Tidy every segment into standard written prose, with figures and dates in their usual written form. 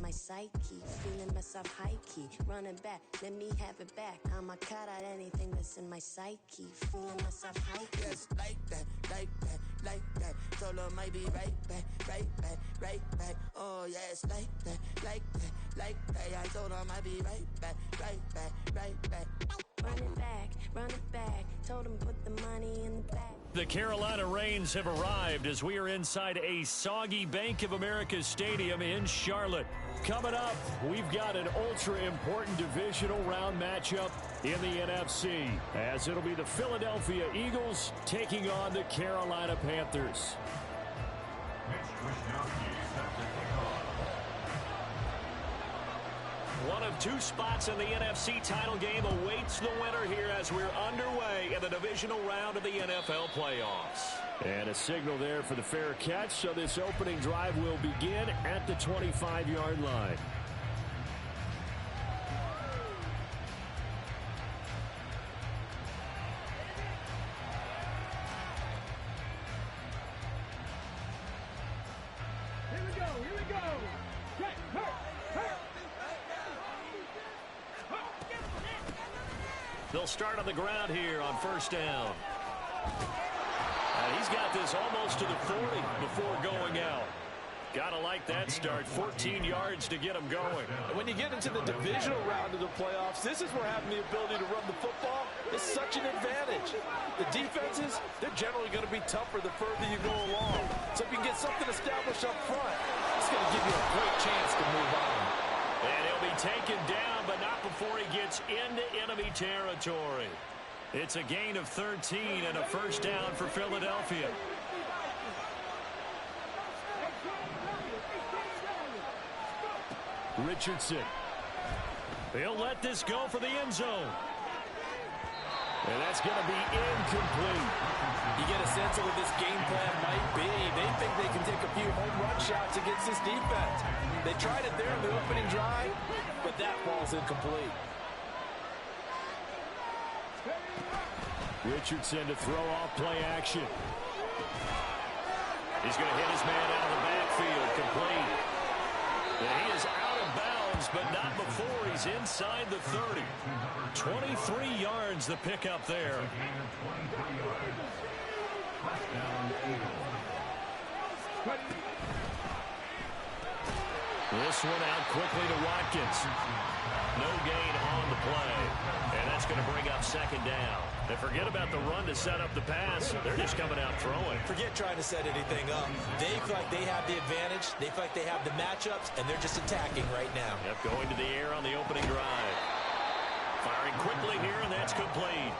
my psyche. Feeling myself high-key, running back, let me have it back. I'ma cut out anything that's in my psyche. Feeling myself high-key. Yes, like that, like that, like that. Told her might be right back, right back, right back. Oh yes, like that, like that, like that. I told her might be right back, right back, right back. Run it back. Told him put the money in the bag. The Carolina Rains have arrived as we are inside a soggy Bank of America Stadium in Charlotte. Coming up, we've got an ultra-important divisional round matchup in the NFC, as it'll be the Philadelphia Eagles taking on the Carolina Panthers. One of two spots in the NFC title game awaits the winner here as we're underway in the divisional round of the NFL playoffs. And a signal there for the fair catch, so this opening drive will begin at the 25-yard line. They'll start on the ground here on first down. And he's got this almost to the 40 before going out. Gotta like that start. 14 yards to get him going. And when you get into the divisional round of the playoffs, this is where having the ability to run the football is such an advantage. The defenses, they're generally going to be tougher the further you go along. So if you can get something established up front, it's going to give you a great chance to move on. And he'll be taken down, but not before he gets into enemy territory. It's a gain of 13 and a first down for Philadelphia. Richardson. He'll let this go for the end zone. And that's going to be incomplete. You get a sense of what this game plan might be. They think they can take a few home run shots against this defense. They tried it there in the opening drive, but that ball's incomplete. Richardson to throw off play action. He's going to hit his man out of the backfield. Complete. And he is out of bounds, but not before he's inside the 30. 23 yards the pickup there. This one out quickly to Watkins. No gain on the play. And that's going to bring up second down. And forget about the run to set up the pass. They're just coming out throwing. Forget trying to set anything up. They feel like they have the advantage. They feel like they have the matchups, and they're just attacking right now. Yep, going to the air on the opening drive. Firing quickly here, and that's complete.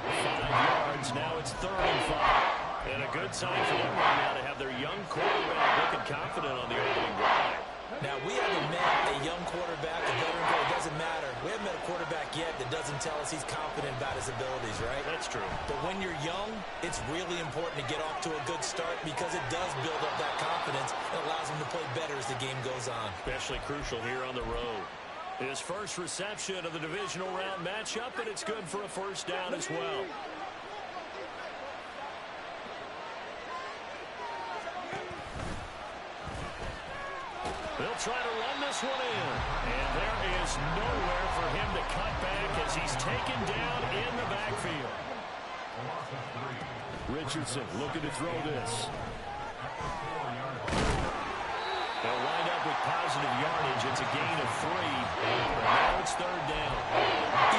5 yards. Now it's 3rd and 5. And a good sign for them right now to have their young quarterback looking confident on the opening drive. Now, we haven't met a young quarterback, a veteran guy, it doesn't matter. We haven't met a quarterback yet that doesn't tell us he's confident about his abilities, right? That's true. But when you're young, it's really important to get off to a good start because it does build up that confidence and allows him to play better as the game goes on. Especially crucial here on the road. His first reception of the divisional round matchup, and it's good for a first down as well. They'll try to run this one in. And there is nowhere for him to cut back as he's taken down in the backfield. Richardson looking to throw this. They'll wind up with positive yardage. It's a gain of 3. Now it's 3rd down.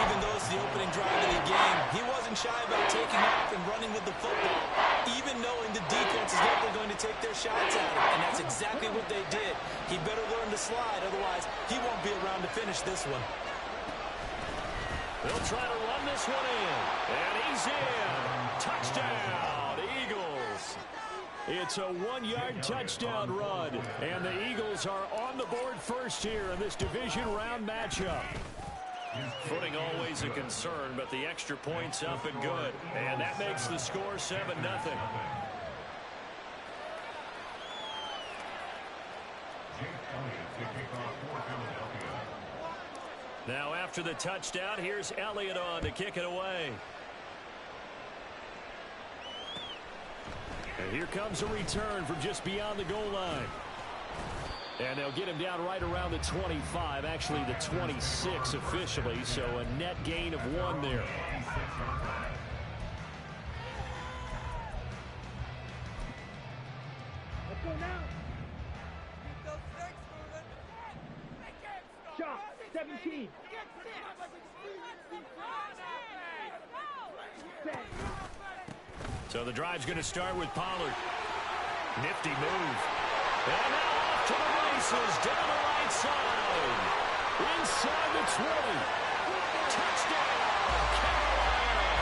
Even though it's the opening drive of the game, he wasn't shy about taking off and running with the football, even knowing the defense is definitely going to take their shots at him. And that's exactly what they did. He better learn to slide, otherwise he won't be around to finish this one. They'll try to run this one in. And he's in. Touchdown, Eagles. It's a 1-yard touchdown run. And the Eagles are on the board first here in this division round matchup. Footing always a concern, but the extra point's up and good. And that makes the score 7-0. Now after the touchdown, here's Elliott on to kick it away. And here comes a return from just beyond the goal line. And they'll get him down right around the 25, actually the 26 officially, so a net gain of 1 there. Let's go now. Shot, 17. So the drive's going to start with Pollard. Nifty move. And now off to the races, down the right side. Inside the 20. Touchdown, Carolina.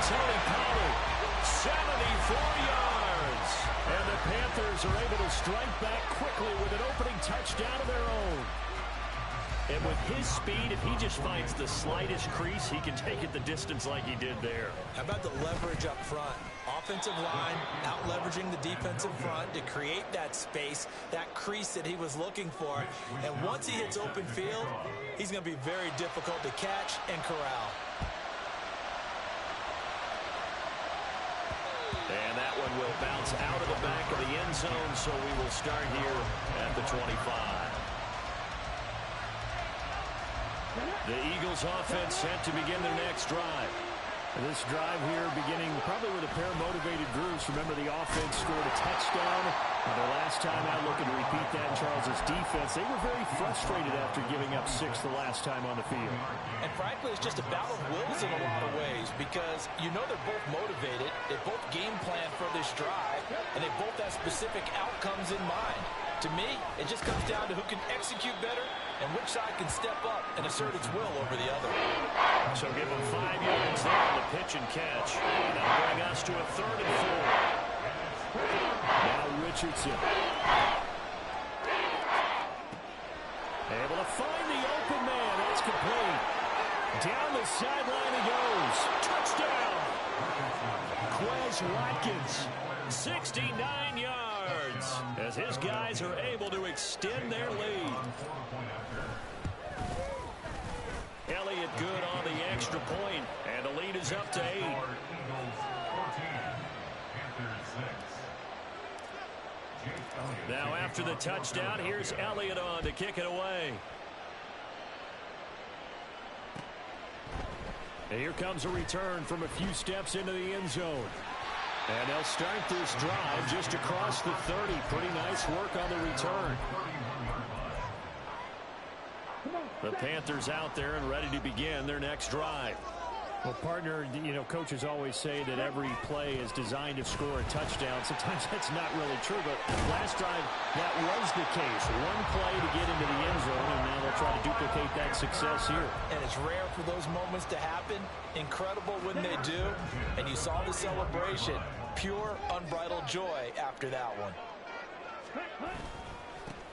Tony Pollard, 74 yards. And the Panthers are able to strike back quickly with an opening touchdown of their own. And with his speed, if he just finds the slightest crease, he can take it the distance like he did there. How about the leverage up front? Offensive line out-leveraging the defensive front to create that space, that crease that he was looking for. And once he hits open field, he's going to be very difficult to catch and corral. And that one will bounce out of the back of the end zone, so we will start here at the 25. The Eagles offense set to begin their next drive. This drive here beginning probably with a pair of motivated groups. Remember, the offense scored a touchdown. Their last time out, looking to repeat that in Charles' defense. They were very frustrated after giving up 6 the last time on the field. And frankly, it's just a battle of wills in a lot of ways because you know they're both motivated. They both game plan for this drive, and they both have specific outcomes in mind. To me, it just comes down to who can execute better and which side can step up and assert its will over the other. So give them 5 yards there on the pitch and catch. And that'll bring us to a 3rd and 4. Now Richardson. Able to find the open man. That's complete. Down the sideline he goes. Touchdown. Quez Watkins. 69 yards as his guys are able to extend their lead. Elliott good on the extra point, and the lead is up to 8. Now after the touchdown, here's Elliott on to kick it away. And here comes a return from a few steps into the end zone. And they'll start this drive just across the 30. Pretty nice work on the return. The Panthers out there and ready to begin their next drive. Well, partner, you know, coaches always say that every play is designed to score a touchdown. Sometimes that's not really true, but last drive, that was the case. One play to get into the end zone, and now they'll try to duplicate that success here. And it's rare for those moments to happen. Incredible when they do. And you saw the celebration. Pure, unbridled joy after that one.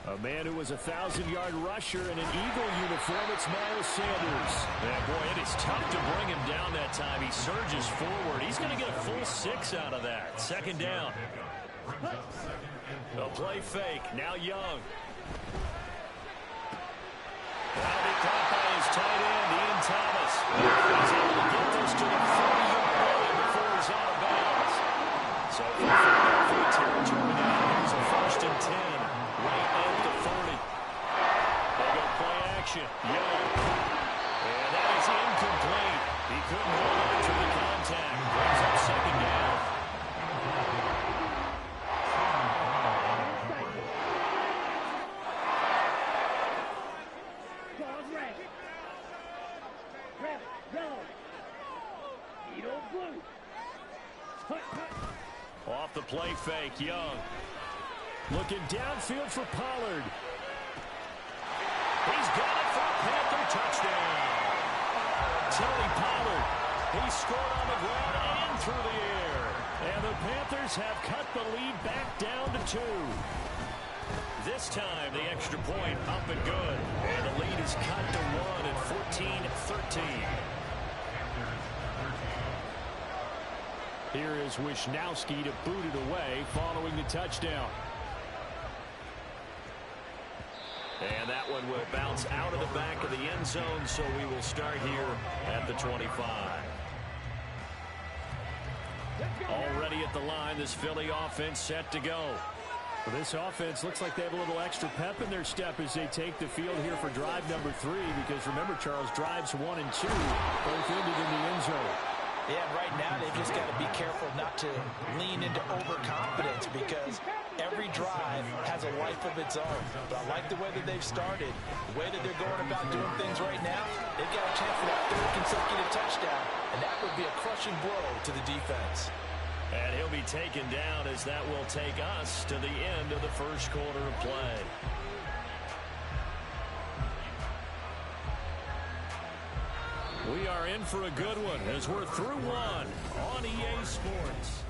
A man who was a 1,000-yard rusher in an Eagle uniform, it's Miles Sanders. And boy, it is tough to bring him down that time. He surges forward. He's going to get a full 6 out of that. 2nd down. A play fake. Now Young. That'll be caught by his tight end, Ian Thomas. He's able to get this to the 40-yard line before he's out of bounds. So for Philadelphia territory now, here's a 1st and 10. Right at the 40. They go play action. Young. And that is incomplete. He couldn't hold on to the contact. Brings up 2nd down. Ball's red. Red, yellow. Edo blue. Hut, hut. Off the play fake, Young. Looking downfield for Pollard. He's got it for a Panther touchdown. Tony Pollard. He scored on the ground and through the air. And the Panthers have cut the lead back down to 2. This time, the extra point up and good. And the lead is cut to 1 at 14-13. Here is Wisnowski to boot it away following the touchdown. And that one will bounce out of the back of the end zone, so we will start here at the 25. Already at the line, this Philly offense set to go. Well, this offense looks like they have a little extra pep in their step as they take the field here for drive number 3, because remember, Charles, drives 1 and 2 both ended in the end zone. Yeah, right now they've just got to be careful not to lean into overconfidence, because every drive has a life of its own. But I like the way that they've started, the way that they're going about doing things right now. They've got a chance for that 3rd consecutive touchdown, and that would be a crushing blow to the defense. And he'll be taken down as that will take us to the end of the first quarter of play. We are in for a good one as we're through one on EA Sports.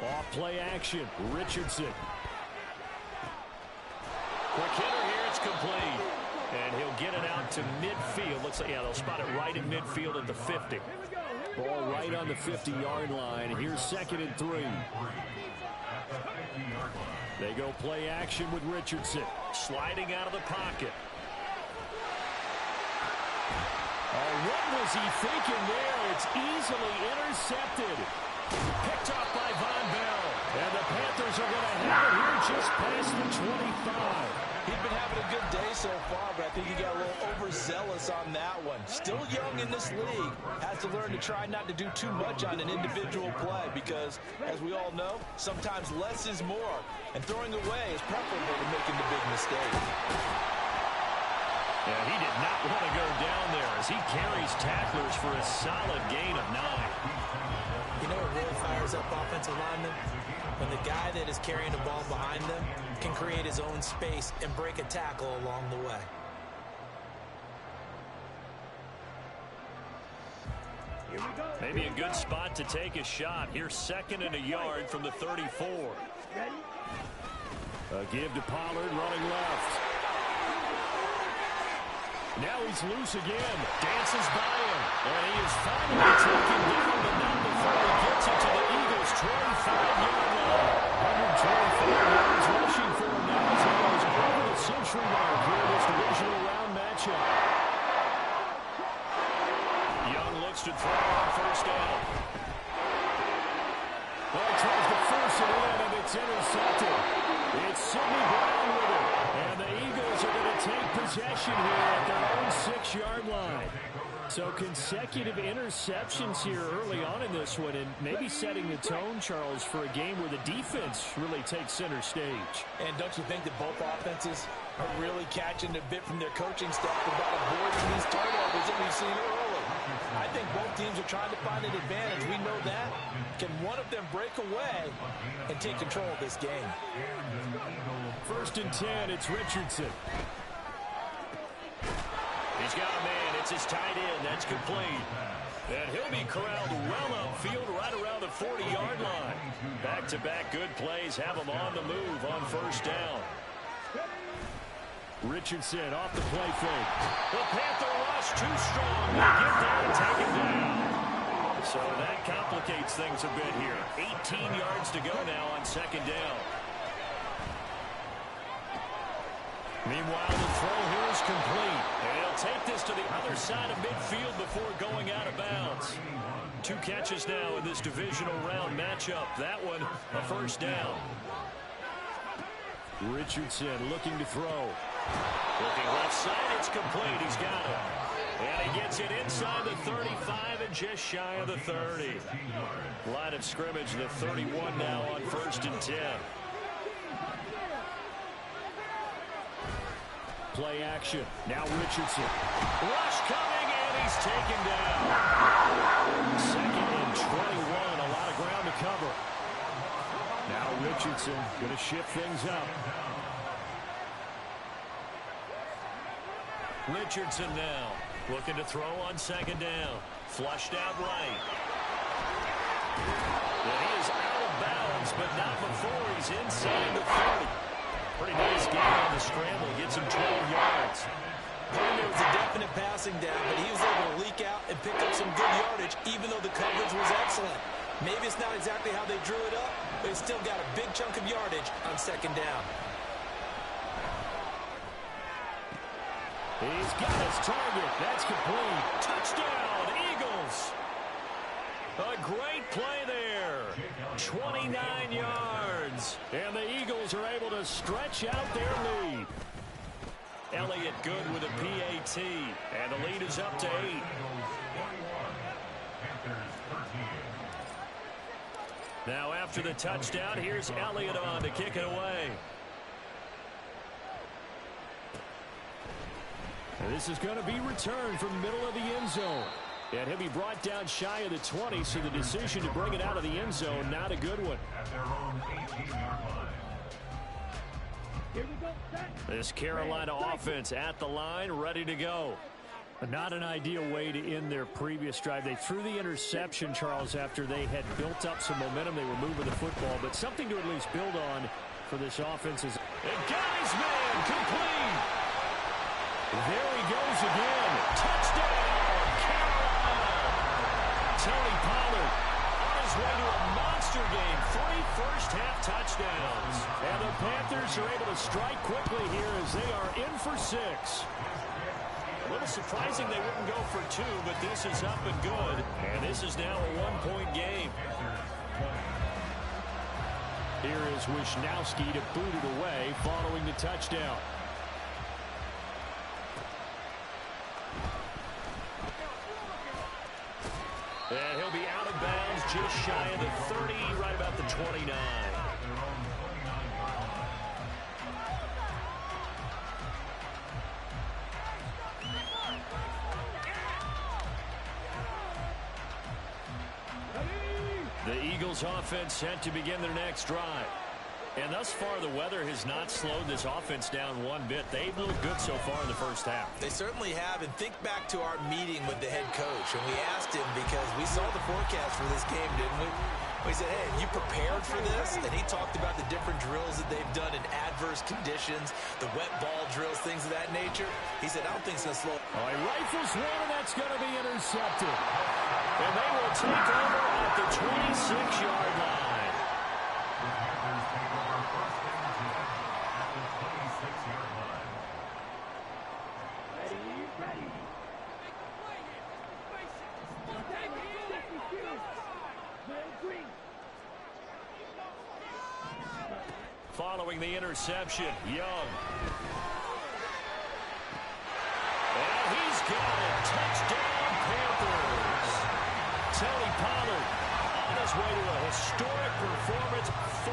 Off play action, Richardson. Quick hitter here, it's complete. And he'll get it out to midfield. Looks like, yeah, they'll spot it right in midfield at the 50. Ball right on the 50-yard line. And here's 2nd and 3. They go play action with Richardson. Sliding out of the pocket. Oh, what was he thinking there? It's easily intercepted. Picked off by Von Bell. And the Panthers are going to have it here just past the 25. He's been having a good day so far, but I think he got a little overzealous on that one. Still young in this league. Has to learn to try not to do too much on an individual play, because, as we all know, sometimes less is more. And throwing away is preferable to making the big mistake. Yeah, he did not want to go down there as he carries tacklers for a solid gain of 9. You know what really fires up offensive linemen? When the guy that is carrying the ball behind them can create his own space and break a tackle along the way. Maybe a good spot to take a shot. Here's 2nd and a yard from the 34. A give to Pollard running left. Now he's loose again. Dances by him. And he is finally taken down, but not before he gets it to the Eagles' 25-yard line. 125 yards rushing for him now as he goes over the century mark here in this divisional round matchup. Young looks to throw on 1st down. Well, he tries to force it in, and it's intercepted. It's Sidney Brown with it. And the Eagles are going to take possession here at their own 6-yard line. So consecutive interceptions here early on in this one, and maybe setting the tone, Charles, for a game where the defense really takes center stage. And don't you think that both offenses are really catching a bit from their coaching staff about avoiding these turnovers that we've seen early? I think both teams are trying to find an advantage. We know that. Can one of them break away and take control of this game? 1st and 10, it's Richardson. He's got a man. It's his tight end. That's complete. And he'll be corralled well upfield right around the 40-yard line. Back-to-back good plays have him on the move on 1st down. Richardson off the play fake. The Panther rush too strong. They get there and take it down. So that complicates things a bit here. 18 yards to go now on 2nd down. Meanwhile, the throw here is complete. And he'll take this to the other side of midfield before going out of bounds. 2 catches now in this divisional round matchup. That one, a 1st down. Richardson looking to throw. Looking left side, it's complete. He's got it. And he gets it inside the 35 and just shy of the 30. Line of scrimmage, the 31 now on 1st and 10. Play action. Now Richardson. Rush coming, and he's taken down. 2nd and 21. A lot of ground to cover. Now Richardson going to shift things up. Richardson now looking to throw on 2nd down. Flushed out right. And he is out of bounds, but not before he's inside the 30. Pretty nice game on the scramble. Gets him 12 yards. There was a definite passing down, but he was able to leak out and pick up some good yardage, even though the coverage was excellent. Maybe it's not exactly how they drew it up, but it's still got a big chunk of yardage on 2nd down. He's got his target. That's complete. Touchdown, Eagles. A great play there. 29 yards. And the Eagles are able to stretch out their lead. Elliott good with a PAT. And the lead is up to 8. Now after the touchdown, here's Elliott on to kick it away. And this is going to be returned from the middle of the end zone. And he'll be brought down shy of the 20, so the decision to bring it out of the end zone, not a good one. Here we go, set. This Carolina offense at the line, ready to go. Not an ideal way to end their previous drive. They threw the interception, Charles, after they had built up some momentum. They were moving the football, but something to at least build on for this offense is... And got his man, complete! There he goes again. Touchdown, Carolina! Tony Pollard on his way to a monster game. 3 first-half touchdowns. And the Panthers are able to strike quickly here as they are in for 6. A little surprising they wouldn't go for 2, but this is up and good. And this is now a 1-point game. Here is Wisnowski to boot it away following the touchdown. And he'll be out of bounds just shy of the 30, right about the 29. The Eagles offense set to begin their next drive. And thus far, the weather has not slowed this offense down one bit. They've looked good so far in the first half. They certainly have. And think back to our meeting with the head coach. And we asked him, because we saw the forecast for this game, didn't we? We said, hey, you prepared for this? And he talked about the different drills that they've done in adverse conditions, the wet ball drills, things of that nature. He said, I don't think it's going to slow. Oh, he rifles one, and that's going to be intercepted. And they will take over at the 26-yard line. Following the interception, Young. And he's got it. Touchdown, Panthers. Tony Pollard on his way to a historic performance. 4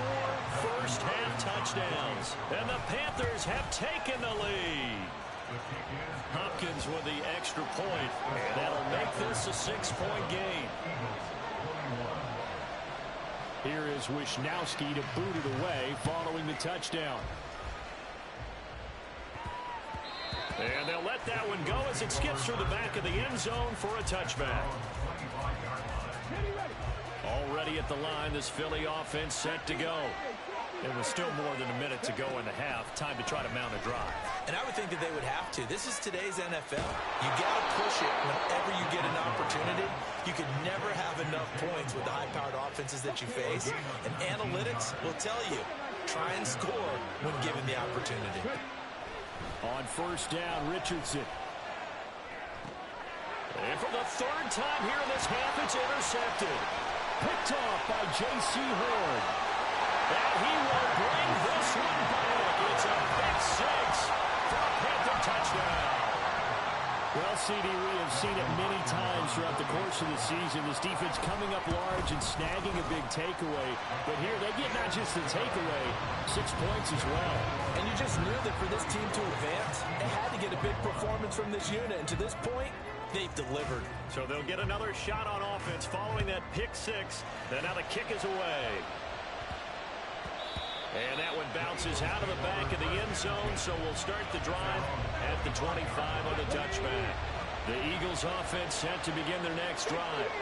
first-half touchdowns. And the Panthers have taken the lead. Hopkins with the extra point. And that'll make this a 6-point game. Here is Wisnowski to boot it away following the touchdown. And they'll let that one go as it skips through the back of the end zone for a touchback. Already at the line, this Philly offense set to go. And with still more than a minute to go in the half, time to try to mount a drive. And I would think that they would have to. This is today's NFL. You got to push it whenever you get an opportunity. You can never have enough points with the high-powered offenses that you face. And analytics will tell you, try and score when given the opportunity. On first down, Richardson. And for the 3rd time here in this half, it's intercepted. Picked off by J.C. Horn. And he will bring this one back. It's a big 6 for a Panther touchdown. Well, CD, we have seen it many times throughout the course of the season. This defense coming up large and snagging a big takeaway. But here they get not just the takeaway, 6 points as well. And you just knew that for this team to advance, they had to get a big performance from this unit. And to this point, they've delivered. So they'll get another shot on offense following that pick 6. And now the kick is away. And that one bounces out of the back of the end zone, so we'll start the drive at the 25 on the touchback. The Eagles offense set to begin their next drive.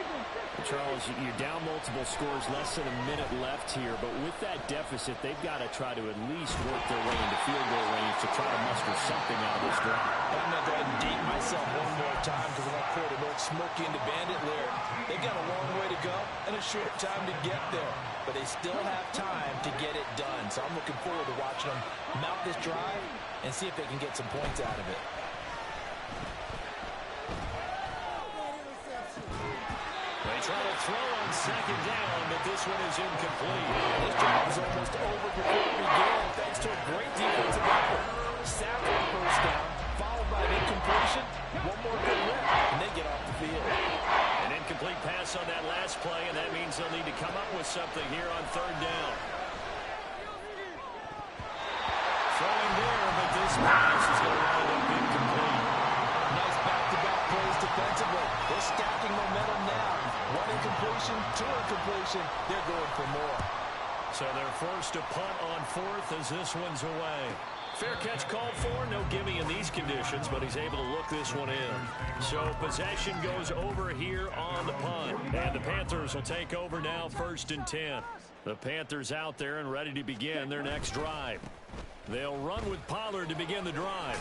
Charles, you're down multiple scores, less than a minute left here, but with that deficit, they've got to try to at least work their way into field goal range to try to muster something out of this drive. I'm going to go ahead and date myself one more time because I'm going to quote Smokey and the Bandit lyric. They've got a long way to go and a short time to get there, but they still have time to get it done. So I'm looking forward to watching them mount this drive and see if they can get some points out of it. on second down, but this one is incomplete. This drive was almost over before it began, thanks to a great defensive effort. Sacked on the first down, followed by an incompletion. One more good rep, and they get off the field. An incomplete pass on that last play, and that means they'll need to come up with something here on third down. Throwing there, but this pass is going to wind up incomplete. Nice back-to-back plays defensively. They're stacking momentum now. One incompletion, two incompletion. They're going for more. So they're forced to punt on fourth as this one's away. Fair catch called for, no gimme in these conditions, but he's able to look this one in. So possession goes over here on the punt. And the Panthers will take over now, 1st and 10. The Panthers out there and ready to begin their next drive. They'll run with Pollard to begin the drive.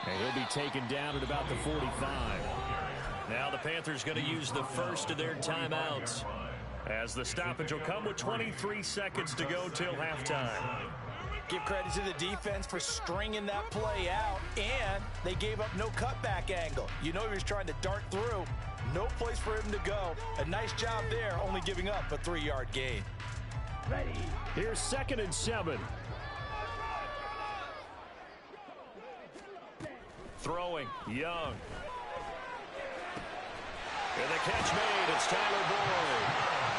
And he'll be taken down at about the 45. Now the Panthers going to use the first of their timeouts, as the stoppage will come with 23 seconds to go till halftime. Give credit to the defense for stringing that play out, and they gave up no cutback angle. You know he was trying to dart through. No place for him to go. A nice job there, only giving up a 3-yard gain. Ready. Here's 2nd and 7. Throwing, Young. And the catch made, it's Tyler Boyd.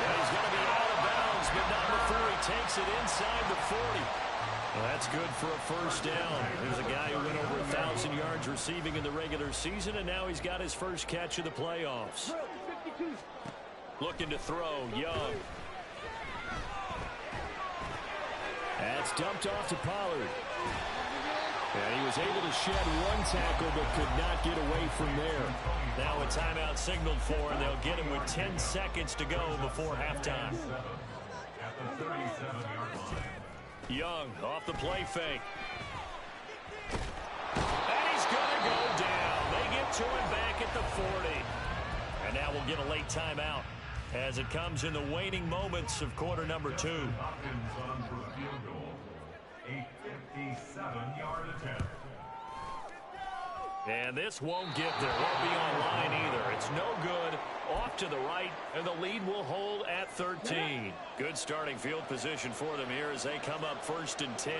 And he's going to be out of bounds, but not before he takes it inside the 40. Well, that's good for a first down. There's a guy who went over 1,000 yards receiving in the regular season, and now he's got his first catch of the playoffs. Looking to throw, Young. That's dumped off to Pollard. And he was able to shed one tackle but could not get away from there. Now a timeout signaled for, and they'll get him with 10 seconds to go before halftime. Young off the play fake. And he's going to go down. They get to him back at the 40. And now we'll get a late timeout as it comes in the waning moments of quarter number 2. 857-yard attempt. And this won't get there. Won't be on line either. It's no good. Off to the right, and the lead will hold at 13. Good starting field position for them here as they come up 1st and 10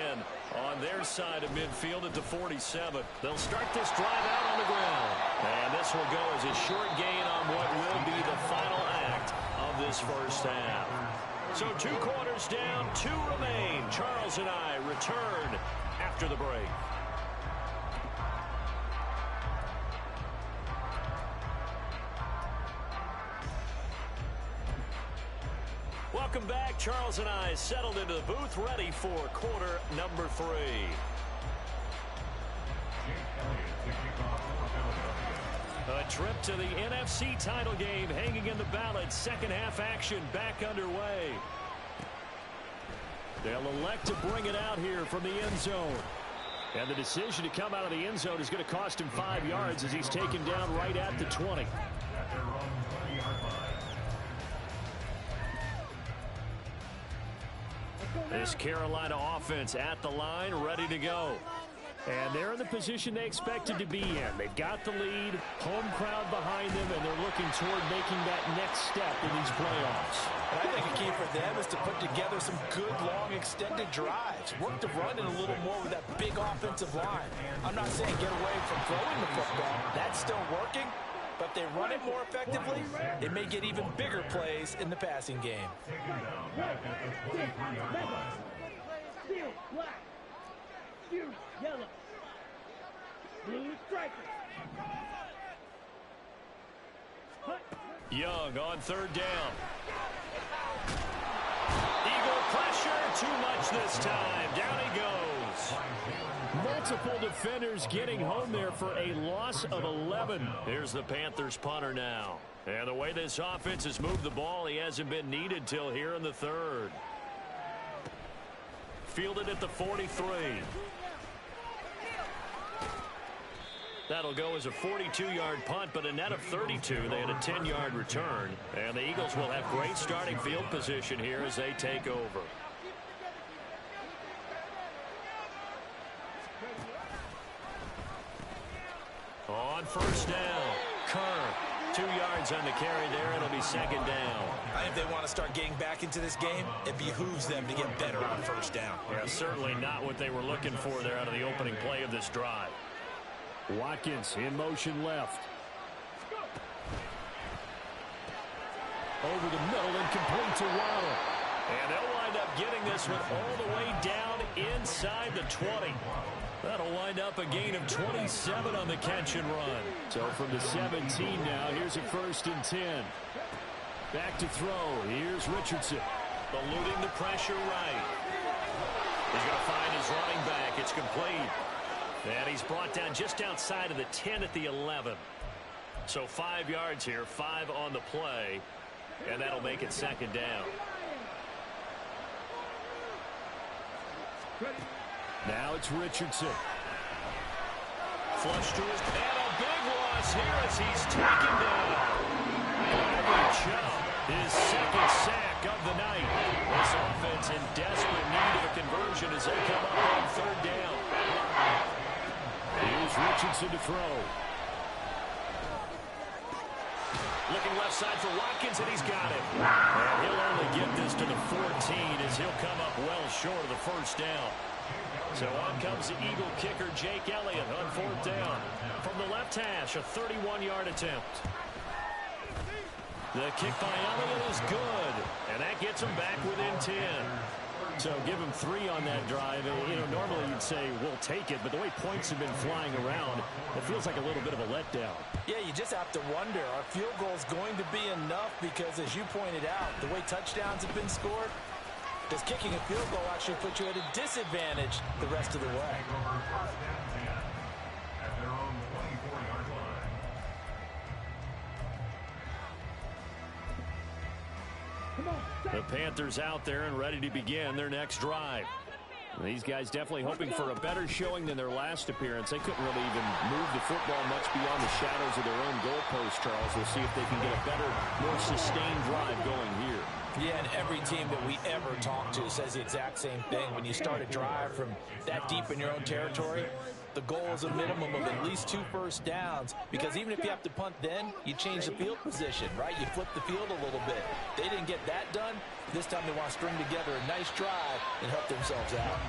on their side of midfield at the 47. They'll start this drive out on the ground. And this will go as a short gain on what will be the final act of this first half. So 2 quarters down, 2 remain. Charles and I return after the break. Welcome back. Charles and I settled into the booth, ready for quarter number 3. A trip to the NFC title game hanging in the balance. Second half action back underway. They'll elect to bring it out here from the end zone. And the decision to come out of the end zone is going to cost him 5 yards as he's taken down right at the 20. This Carolina offense at the line, ready to go. And they're in the position they expected to be in. They've got the lead, home crowd behind them, and they're looking toward making that next step in these playoffs. And I think the key for them is to put together some good, long, extended drives. Work the run in a little more with that big offensive line. I'm not saying get away from throwing the football. That's still working. But they run it more effectively, they may get even bigger plays in the passing game. Steel, black. Fuse, yellow. Blue striker. Young on 3rd down. Eagle pressure, too much this time. Down he goes. Multiple defenders getting home there for a loss of 11. Here's the Panthers punter now. And the way this offense has moved the ball, he hasn't been needed till here in the 3rd. Fielded at the 43. That'll go as a 42-yard punt, but a net of 32. They had a 10-yard return. And the Eagles will have great starting field position here as they take over. On 1st down, Kerr. 2 yards on the carry there. It'll be second down. I think they want to start getting back into this game. It behooves them to get better on first down. Yeah, certainly not what they were looking for there out of the opening play of this drive. Watkins in motion left. Over the middle and complete to Waddle. And they'll wind up getting this one all the way down inside the 20. That'll wind up a gain of 27 on the catch and run. So from the 17 now, here's a 1st and 10. Back to throw. Here's Richardson. Eluding the pressure right. He's going to find his running back. It's complete. And he's brought down just outside of the 10 at the 11. So 5 yards here, 5 on the play. And that'll make it second down. Now it's Richardson. Flush to his and a big loss here as he's taken down. Bradley Chubb, his second sack of the night. This offense in desperate need of a conversion as they come up on 3rd down. Here's Richardson to throw. Looking left side for Watkins, and he's got it. And he'll only get this to the 14 as he'll come up well short of the 1st down. So on comes the Eagle kicker, Jake Elliott, on 4th down. From the left hash, a 31-yard attempt. The kick by Elliott is good, and that gets him back within 10. So give him 3 on that drive. You know, normally you'd say, we'll take it, but the way points have been flying around, it feels like a little bit of a letdown. Yeah, you just have to wonder, are field goals going to be enough? Because as you pointed out, the way touchdowns have been scored, does kicking a field goal actually put you at a disadvantage the rest of the way? The Panthers out there and ready to begin their next drive. These guys definitely hoping for a better showing than their last appearance. They couldn't really even move the football much beyond the shadows of their own goalpost, Charles. We'll see if they can get a better, more sustained drive going here. Yeah, and every team that we ever talk to says the exact same thing. When you start a drive from that deep in your own territory, the goal is a minimum of at least 2 first downs, because even if you have to punt then, you change the field position, right? You flip the field a little bit. They didn't get that done. This time they want to string together a nice drive and help themselves out.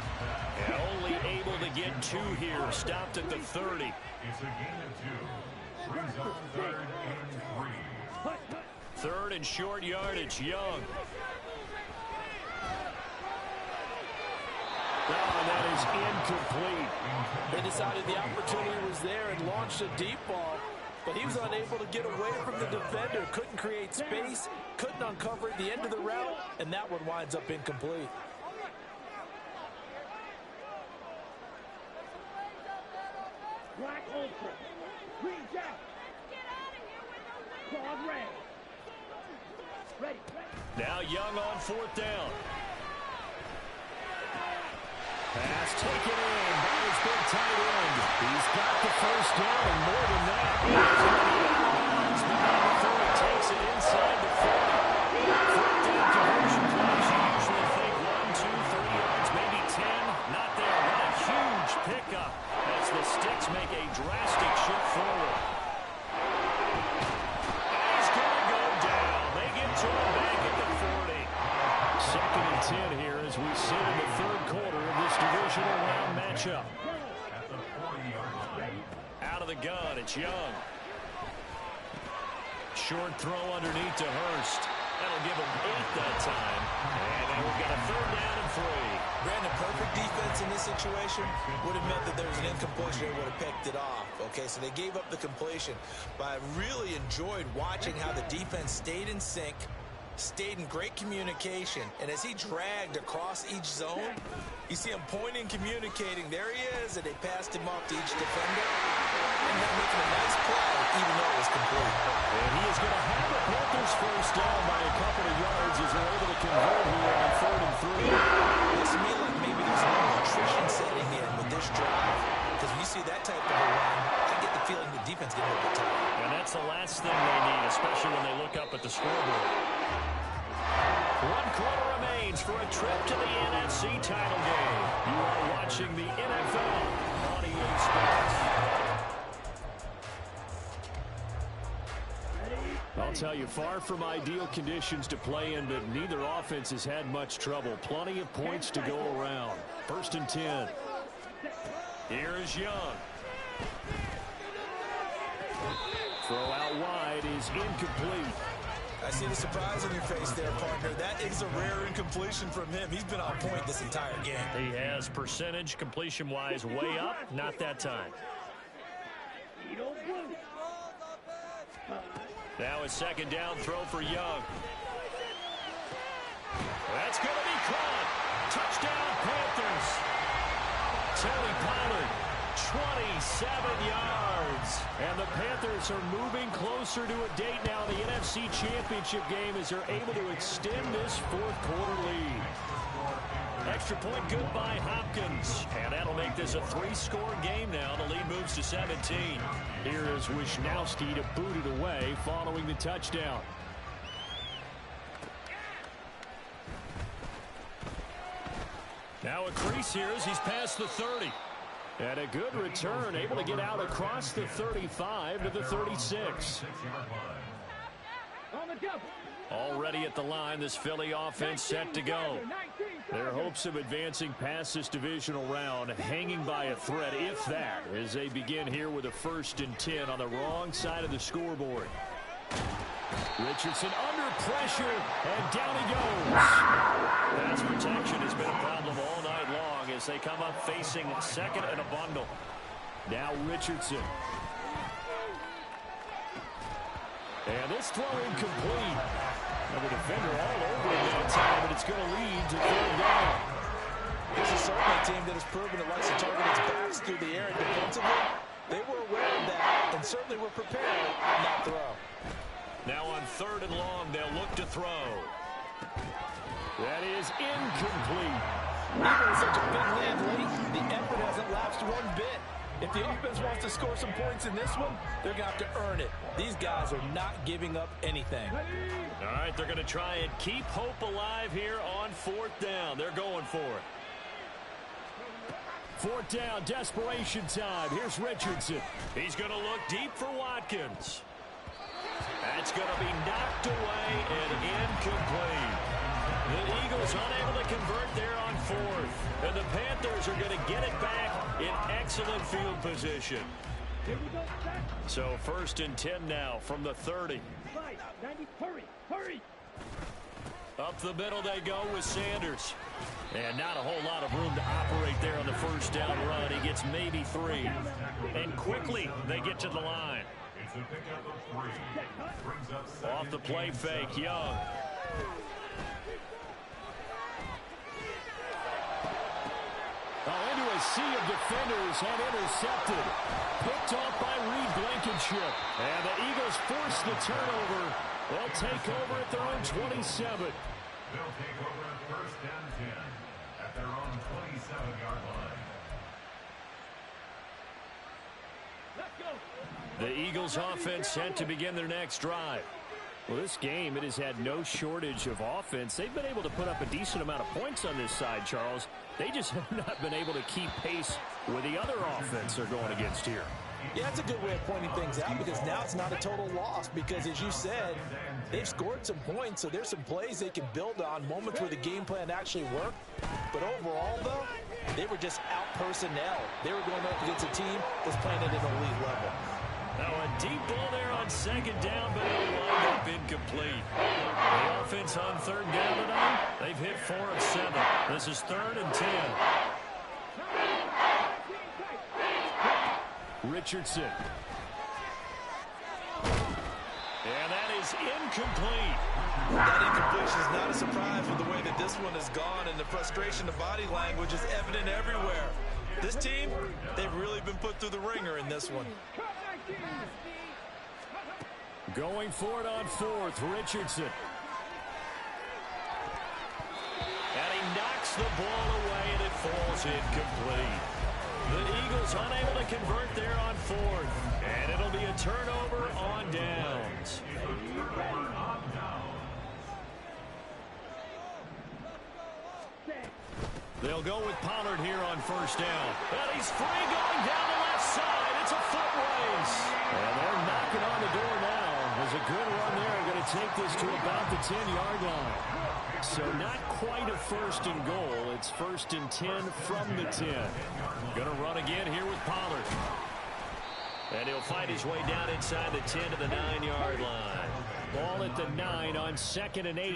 And only able to get 2 here. Stopped at the 30. It's a gain of 2. Brings up 3rd and 3. 3rd and short yardage, Young. Oh, and that is incomplete. They decided the opportunity was there and launched a deep ball, but he was unable to get away from the defender. Couldn't create space, couldn't uncover at the end of the route, and that one winds up incomplete. Black Ultra. Green Jack. Claude Ray. Ready. Now Young on 4th down. Pass taken in by his big tight end. He's got the 1st down and more than that. Before he takes it inside the 40. 4th down conversion plays. You usually think 1, 2, 3 yards, maybe 10. Not there. What a huge pickup as the Sticks make a drastic shift forward. And he's going to go down. They get to him back at the 40. 2nd and 10 here as we sit in the 3rd quarter of this divisional round matchup. Out of the gun, it's Young. Short throw underneath to Hurst. That'll give him 8 that time. And then we've got a 3rd down and 3. Brandon, perfect defense in this situation would have meant that there was an incompletion. They would have picked it off. Okay, so they gave up the completion. But I really enjoyed watching how the defense stayed in sync, stayed in great communication, and as he dragged across each zone, you see him pointing, communicating. There he is, and they passed him off to each defender, and then making a nice play, even though it was complete. And he is going to have the Panthers 1st down by a couple of yards as they're able to convert here on 3rd and 3. Looks to me like maybe there's a little attrition setting in with this drive, because when you see that type of a run, I get the feeling the defense getting a little bit tired. And that's the last thing they need, especially when they look up at the scoreboard. 1 quarter remains for a trip to the NFC title game. You are watching the NFL on EA Sports. Ready. I'll tell you, far from ideal conditions to play in, but neither offense has had much trouble. Plenty of points to go around. 1st and 10. Here is Young. Throw out wide is incomplete. I see the surprise on your face there, partner. That is a rare incompletion from him. He's been on point this entire game. He has percentage completion-wise way up. Not that time. Now a 2nd down throw for Young. That's going to be caught. Touchdown, Panthers. Tony Pollard, 27 yards. And the Panthers are moving closer to a date now in the NFC Championship game as they're able to extend this 4th quarter lead. Extra point good by Hopkins. And that'll make this a 3-score game now. The lead moves to 17. Here is Wisnowski to boot it away following the touchdown. Now a crease here as he's past the 30. And a good return, able to get out across the 35 to the 36. Already at the line, this Philly offense set to go. Their hopes of advancing past this divisional round hanging by a thread, if that, as they begin here with a 1st and 10 on the wrong side of the scoreboard. Richardson under pressure, and down he goes. Pass protection has been a problem all night long as they come up facing 2nd and a bundle. Now Richardson. And this throw incomplete. And the defender all over it that time, but it's going to lead to 3rd down. This is certainly a team that has proven it likes to target its backs through the air and defensively. They were aware of that and certainly were prepared on that throw. Now on 3rd and long, they'll look to throw. That is incomplete. Even with such a big lead late, the effort hasn't lapsed one bit. If the offense wants to score some points in this one, they're going to have to earn it. These guys are not giving up anything. All right, they're going to try and keep hope alive here on 4th down. They're going for it. 4th down, desperation time. Here's Richardson. He's going to look deep for Watkins. That's going to be knocked away and incomplete. The Eagles unable to convert there on 4th. And the Panthers are going to get it back in excellent field position. So 1st and 10 now from the 30. Hurry! Up the middle they go with Sanders. And not a whole lot of room to operate there on the 1st down run. He gets maybe 3. And quickly they get to the line. Off the play fake, Young. Into a sea of defenders and intercepted. Picked off by Reed Blankenship. And the Eagles force the turnover. They'll take over at their own 27. They'll take over 1st and 10 at their own 27-yard line. Let's go. The Eagles offense set to begin their next drive. Well, this game, it has had no shortage of offense. They've been able to put up a decent amount of points on this side, Charles. They just have not been able to keep pace with the other offense they're going against here. Yeah, that's a good way of pointing things out because now it's not a total loss because, as you said, they've scored some points, so there's some plays they can build on, moments where the game plan actually worked. But overall, though, they were just out personnel. They were going up against a team that's playing at an elite level. Now a deep ball there on 2nd down, but it'll wind up incomplete. The offense on 3rd down tonight, they've hit 4 of 7. This is 3rd and 10. Richardson. And that is incomplete. That incompletion is not a surprise with the way that this one has gone, and the frustration of body language is evident everywhere. This team, they've really been put through the ringer in this one. Going for it on 4th, Richardson. And he knocks the ball away, and it falls incomplete. The Eagles unable to convert there on 4th. And it'll be a turnover on downs. They'll go with Pollard here on 1st down. And he's free going down the left side. It's a foot race. And they're knocking on the door now. There's a good run there. Going to take this to about the 10-yard line. So not quite a first and goal. It's first and 10 from the 10. Going to run again here with Pollard. And he'll fight his way down inside the 10 to the 9-yard line. Ball at the 9 on 2nd and 8.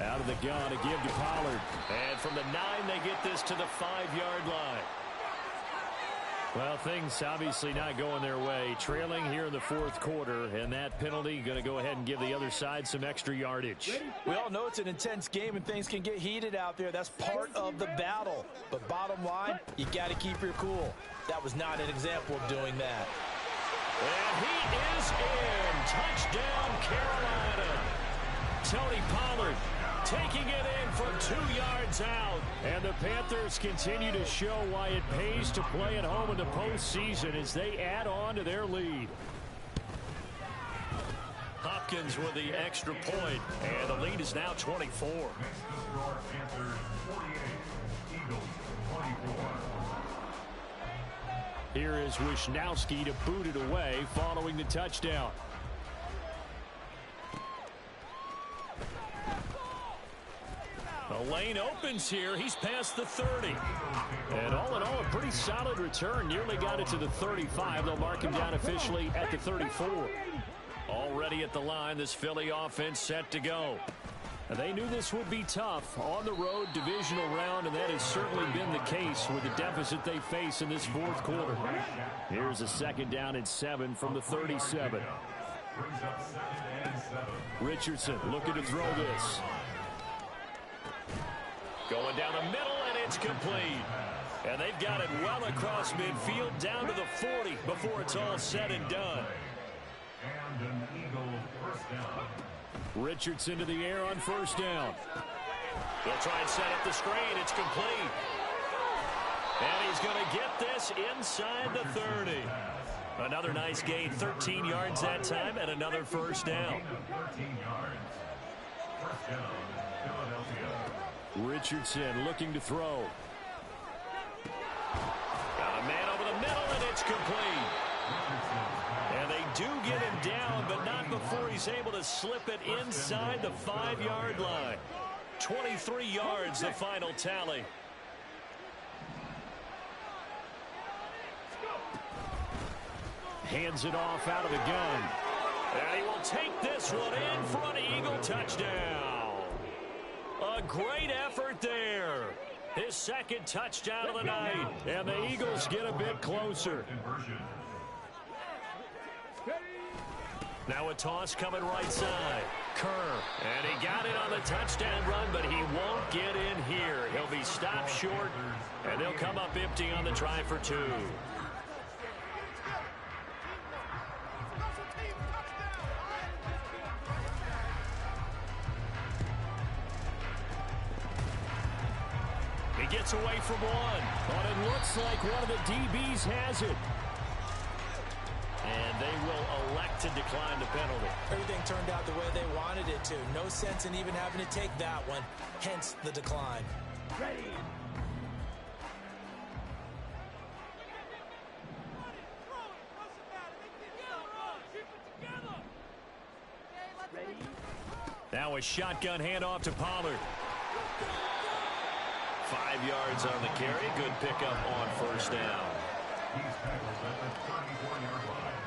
Out of the gun to give to Pollard. And from the 9, they get this to the 5-yard line. Well, things obviously not going their way. Trailing here in the 4th quarter, and that penalty going to go ahead and give the other side some extra yardage. We all know it's an intense game and things can get heated out there. That's part of the battle. But bottom line, you got to keep your cool. That was not an example of doing that. And he is in. Touchdown, Carolina. Tony Pollard taking it in from 2 yards out. And the Panthers continue to show why it pays to play at home in the postseason as they add on to their lead. Hopkins with the extra point, and the lead is now 24. Here is Wisnowski to boot it away following the touchdown. The lane opens here. He's past the 30. And all in all, a pretty solid return. Nearly got it to the 35. They'll mark him down officially at the 34. Already at the line, this Philly offense set to go. And they knew this would be tough on the road divisional round, and that has certainly been the case with the deficit they face in this 4th quarter. Here's a 2nd down and 7 from the 37. Richardson looking to throw this. Going down the middle, and it's complete. And they've got it well across midfield down to the 40 before it's all said and done. And an Eagle first down. Richardson to the air on 1st down. They'll try and set up the screen. It's complete. And he's going to get this inside the 30. Another nice gain, 13 yards that time, and another 1st down. 13 yards. First down, Philadelphia. Richardson looking to throw. Got a man over the middle, and it's complete. And they do get him down, but not before he's able to slip it inside the 5-yard line. 23 yards, the final tally. Hands it off out of the gun. And he will take this one in for an Eagle touchdown. A great effort there. His 2nd touchdown of the night. And the Eagles get a bit closer. Now a toss coming right side. Kerr. And he got it on the touchdown run, but he won't get in here. He'll be stopped short, and they'll come up empty on the try for 2. He gets away from one, but it looks like one of the DBs has it. And they will elect to decline the penalty. Everything turned out the way they wanted it to. No sense in even having to take that one, hence the decline. Ready. Now a shotgun handoff to Pollard. 5 yards on the carry. Good pickup on 1st down. He's tackled at the 34-yard line.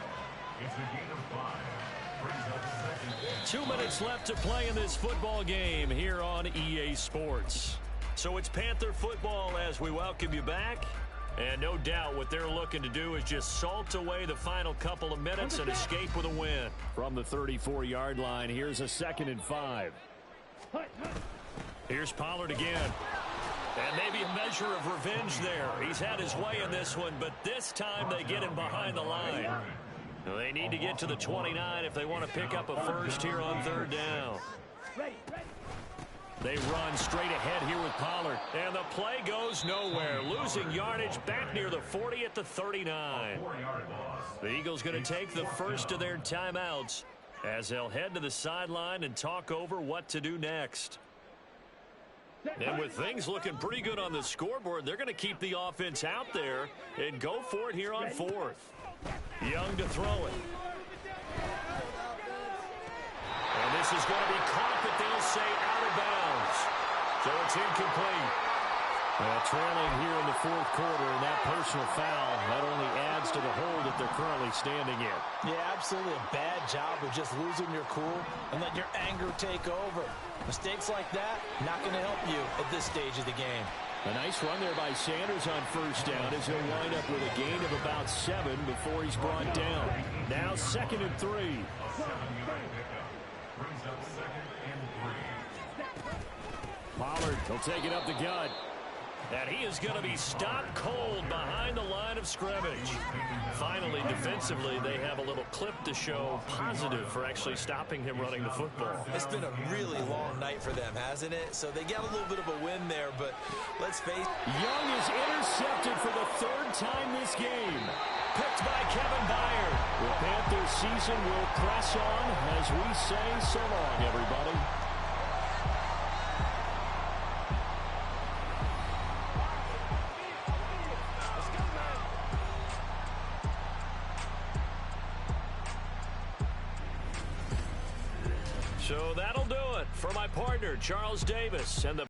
It's a gain of 5. Brings up 2nd. 2 minutes left to play in this football game here on EA Sports. So it's Panther football as we welcome you back. And no doubt what they're looking to do is just salt away the final couple of minutes and escape with a win. From the 34-yard line, here's a 2nd and 5. Here's Pollard again. And maybe a measure of revenge there. He's had his way in this one, but this time they get him behind the line. They need to get to the 29 if they want to pick up a first here on 3rd down. They run straight ahead here with Pollard. And the play goes nowhere. Losing yardage back near the 40 at the 39. The Eagles going to take the first of their timeouts as they'll head to the sideline and talk over what to do next. And with things looking pretty good on the scoreboard, they're going to keep the offense out there and go for it here on 4th. Young to throw it. And this is going to be caught, but they'll say out of bounds. So it's incomplete. Trailing here in the fourth quarter, and that personal foul not only adds to the hole that they're currently standing in. Yeah, absolutely a bad job of just losing your cool and letting your anger take over. Mistakes like that, not going to help you at this stage of the game. A nice run there by Sanders on first down as he'll wind up with a gain of about 7 before he's brought down. Now 2nd and 3. Pollard will take it up the gut. And he is going to be stopped cold behind the line of scrimmage. Finally, defensively, they have a little clip to show positive for actually stopping him running the football. It's been a really long night for them, hasn't it? So they got a little bit of a win there, but let's face it. Young is intercepted for the 3rd time this game. Picked by Kevin Byard. The Panthers season will press on as we say so long, everybody. So that'll do it for my partner, Charles Davis, and the